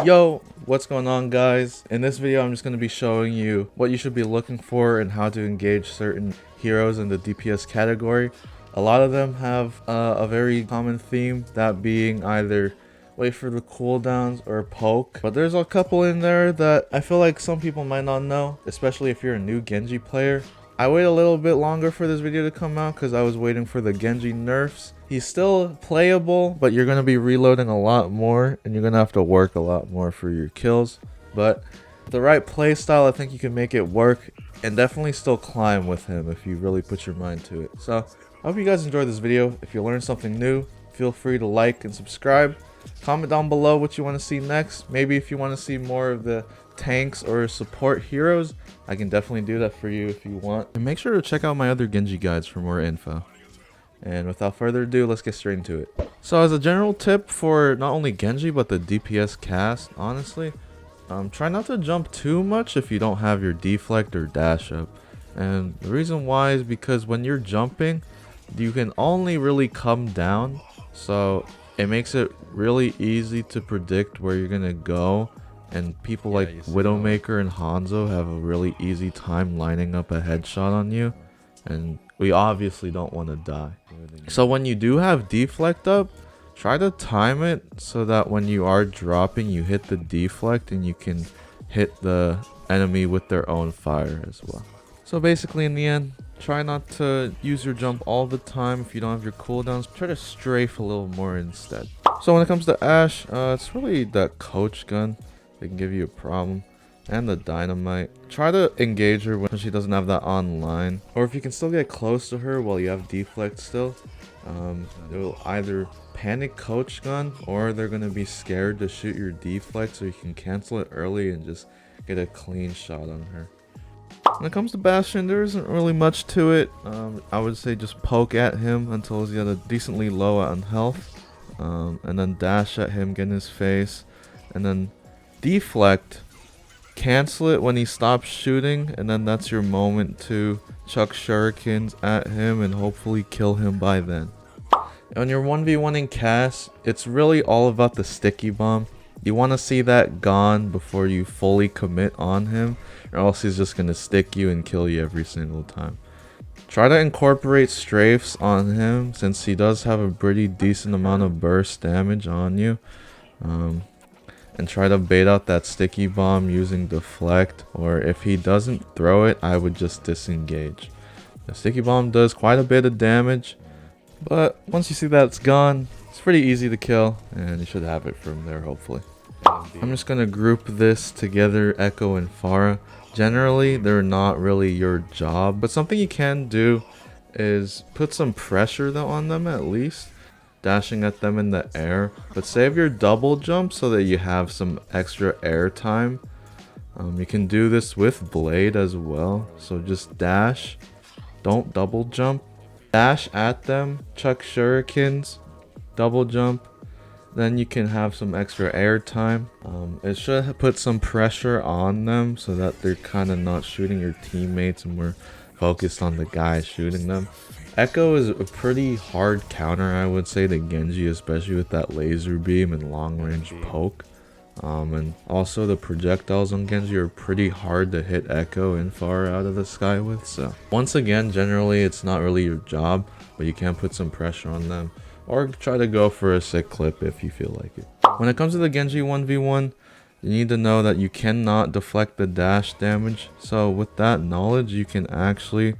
Yo, what's going on, guys? In this video I'm just going to be showing you what you should be looking for and how to engage certain heroes in the DPS category. A lot of them have a very common theme, that being either wait for the cooldowns or poke, but there's a couple in there that I feel like some people might not know, especially if you're a new Genji player. I waited a little bit longer for this video to come out because I was waiting for the Genji nerfs. He's still playable, but you're going to be reloading a lot more and you're going to have to work a lot more for your kills. But with the right playstyle, I think you can make it work and definitely still climb with him if you really put your mind to it. So I hope you guys enjoyed this video. If you learned something new, feel free to like and subscribe. Comment down below what you want to see next. Maybe if you want to see more of the tanks or support heroes, I can definitely do that for you if you want. And make sure to check out my other Genji guides for more info. And without further ado, let's get straight into it. So as a general tip for not only Genji but the DPS cast, honestly, try not to jump too much if you don't have your deflect or dash up. And the reason why is because when you're jumping, you can only really come down, so it makes it really easy to predict where you're gonna go. And people like Widowmaker and Hanzo have a really easy time lining up a headshot on you, and we obviously don't want to die. So when you do have deflect up, try to time it so that when you are dropping, you hit the deflect and you can hit the enemy with their own fire as well. So basically, in the end, try not to use your jump all the time. If you don't have your cooldowns, try to strafe a little more instead. So when it comes to Ashe, it's really that coach gun. They can give you a problem, and the dynamite. Try to engage her when she doesn't have that online, or if you can still get close to her while you have deflect still. They'll either panic coach gun, or they're gonna be scared to shoot your deflect, so you can cancel it early and just get a clean shot on her. When it comes to Bastion, there isn't really much to it. I would say just poke at him until he's got a decently low on health, and then dash at him, get in his face, and then deflect, cancel it when he stops shooting, and then that's your moment to chuck shurikens at him and hopefully kill him by then. On your 1v1ing cast, it's really all about the sticky bomb. You want to see that gone before you fully commit on him, or else he's just going to stick you and kill you every single time. Try to incorporate strafes on him since he does have a pretty decent amount of burst damage on you. And try to bait out that sticky bomb using deflect, or if he doesn't throw it, I would just disengage. The sticky bomb does quite a bit of damage, but once you see that it's gone, it's pretty easy to kill, and you should have it from there hopefully. I'm just gonna group this together, Echo and Pharah. Generally, they're not really your job, but something you can do is put some pressure though on them at least. Dashing at them in the air, but save your double jump so that you have some extra air time. You can do this with blade as well, so just dash, don't double jump, dash at them, chuck shurikens, double jump, then you can have some extra air time. It should put some pressure on them so that they're kind of not shooting your teammates and we're focused on the guy shooting them. Echo is a pretty hard counter, I would say, to Genji, especially with that laser beam and long range poke. And also the projectiles on Genji are pretty hard to hit Echo and Pharah out of the sky with. So once again, generally it's not really your job, but you can put some pressure on them, or try to go for a sick clip if you feel like it. When it comes to the Genji 1v1, you need to know that you cannot deflect the dash damage. So with that knowledge, you can actually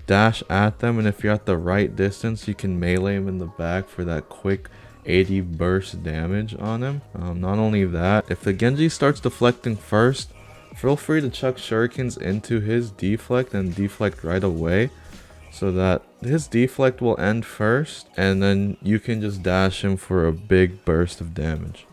dash at them, and if you're at the right distance, you can melee him in the back for that quick 80 burst damage on him. Not only that, if the Genji starts deflecting first, feel free to chuck shurikens into his deflect and deflect right away, so that his deflect will end first, and then you can just dash him for a big burst of damage.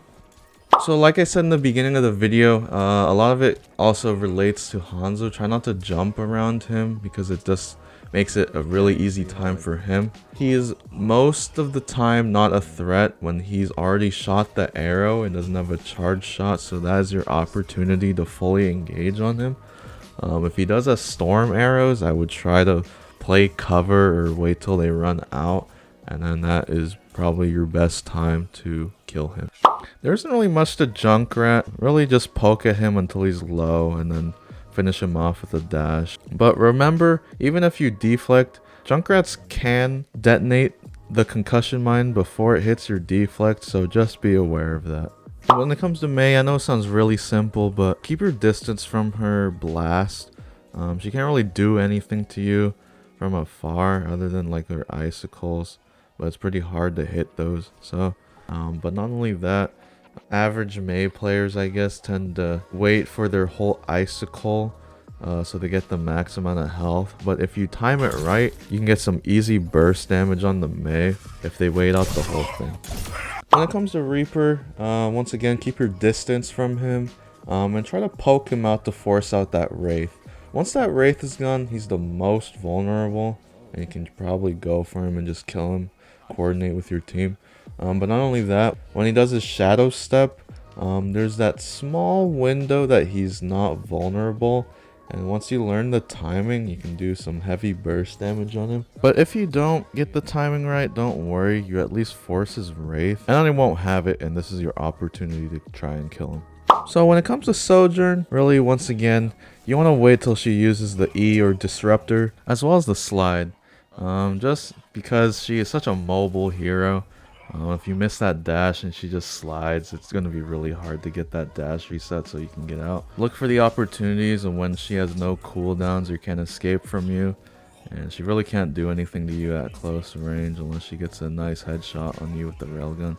So like I said in the beginning of the video, a lot of it also relates to Hanzo. Try not to jump around him because it just makes it a really easy time for him. He is most of the time not a threat when he's already shot the arrow and doesn't have a charge shot, so that is your opportunity to fully engage on him. If he does have storm arrows, I would try to play cover or wait till they run out, and then that is probably your best time to kill him. There isn't really much to Junkrat. Really just poke at him until he's low and then finish him off with a dash. But remember, even if you deflect, Junkrats can detonate the concussion mine before it hits your deflect, so just be aware of that. When it comes to Mei, I know it sounds really simple, but keep your distance from her blast. She can't really do anything to you from afar other than like her icicles, but it's pretty hard to hit those. So but not only that, average Mei players, I guess, tend to wait for their whole icicle so they get the max amount of health. But if you time it right, you can get some easy burst damage on the Mei if they wait out the whole thing. When it comes to Reaper, once again, keep your distance from him and try to poke him out to force out that Wraith. Once that Wraith is gone, he's the most vulnerable, and you can probably go for him and just kill him, coordinate with your team. But not only that, when he does his shadow step, there's that small window that he's not vulnerable, and once you learn the timing, you can do some heavy burst damage on him. But if you don't get the timing right, don't worry, you at least force his Wraith, and then he won't have it, and this is your opportunity to try and kill him. So when it comes to Sojourn, really, once again, you want to wait till she uses the E or Disruptor, as well as the Slide, just because she is such a mobile hero. If you miss that dash and she just slides, it's going to be really hard to get that dash reset so you can get out. Look for the opportunities and when she has no cooldowns or can't escape from you. And she really can't do anything to you at close range unless she gets a nice headshot on you with the railgun.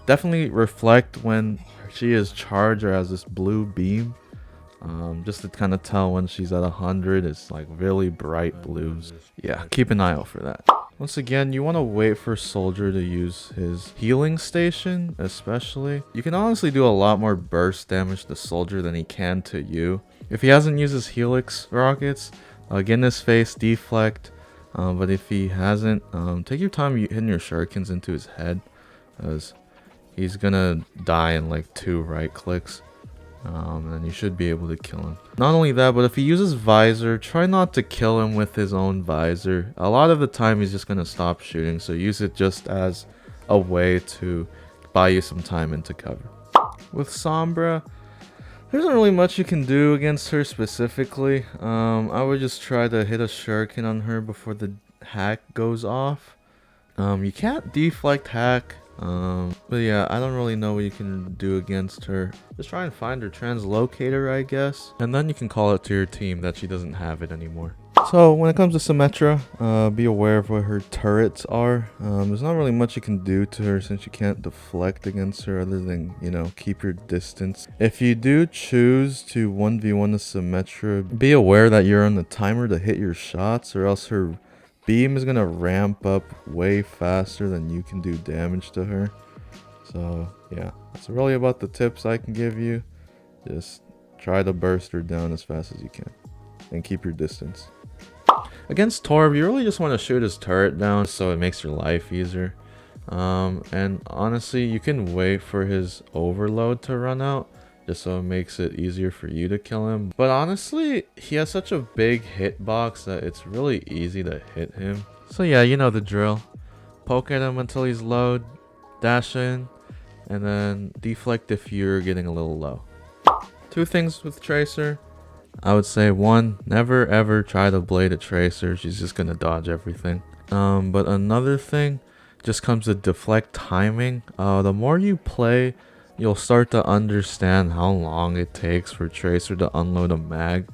Definitely reflect when she is charged or has this blue beam. Just to kind of tell when she's at 100, it's like really bright blues. Yeah, keep an eye out for that. Once again, you want to wait for Soldier to use his healing station, especially. You can honestly do a lot more burst damage to Soldier than he can to you. If he hasn't used his Helix rockets, get in his face, deflect. But if he hasn't, take your time hitting your shurikens into his head, as he's gonna die in like 2 right clicks. And you should be able to kill him. Not only that, but if he uses visor, try not to kill him with his own visor. A lot of the time he's just going to stop shooting, so use it just as a way to buy you some time into cover. With Sombra, there isn't really much you can do against her specifically. I would just try to hit a shuriken on her before the hack goes off. You can't deflect hack. But yeah, I don't really know what you can do against her. Just try and find her translocator, I guess, and then you can call it to your team that she doesn't have it anymore. So when it comes to Symmetra, be aware of what her turrets are. There's not really much you can do to her since you can't deflect against her other than, you know, keep your distance. If you do choose to 1v1 a Symmetra, be aware that you're on the timer to hit your shots, or else her beam is gonna ramp up way faster than you can do damage to her. So yeah, that's really about the tips I can give you. Just try to burst her down as fast as you can and keep your distance. Against Torv, you really just want to shoot his turret down so it makes your life easier. And honestly, you can wait for his overload to run out just so it makes it easier for you to kill him. But honestly, he has such a big hitbox that it's really easy to hit him. So yeah, you know the drill. Poke at him until he's low, dash in, and then deflect if you're getting a little low. 2 things with Tracer. I would say 1, never ever try to blade a Tracer. She's just gonna dodge everything. But another thing just comes to deflect timing. The more you play, you'll start to understand how long it takes for Tracer to unload a mag.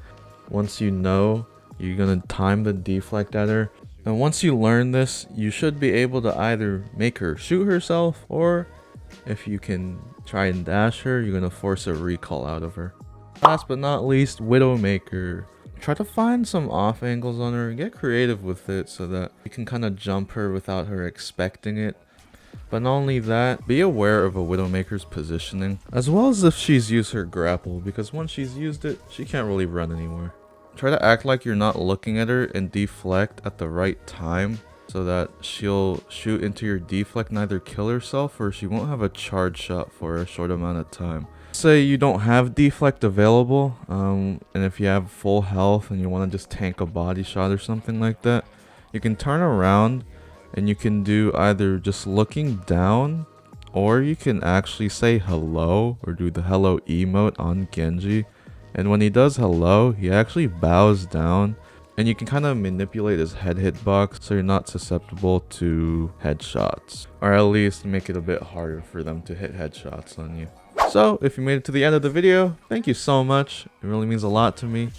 Once you know, you're gonna time the deflect at her. And once you learn this, you should be able to either make her shoot herself, or if you can try and dash her, you're gonna force a recall out of her. Last but not least, Widowmaker. Try to find some off angles on her and get creative with it so that you can kind of jump her without her expecting it. But not only that, be aware of a Widowmaker's positioning, as well as if she's used her grapple, because once she's used it, she can't really run anywhere. Try to act like you're not looking at her and deflect at the right time, so that she'll shoot into your deflect and either kill herself or she won't have a charge shot for a short amount of time. Say you don't have deflect available, and if you have full health and you want to just tank a body shot or something like that, you can turn around and you can do either just looking down or you can actually say hello or do the hello emote on Genji. And when he does hello, he actually bows down, and you can kind of manipulate his head hitbox so you're not susceptible to headshots, or at least make it a bit harder for them to hit headshots on you. So if you made it to the end of the video, thank you so much. It really means a lot to me.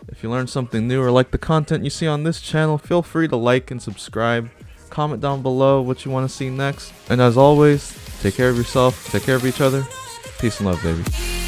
If you learned something new or like the content you see on this channel, feel free to like and subscribe. Comment down below what you want to see next. And as always, take care of yourself, take care of each other. Peace and love, baby.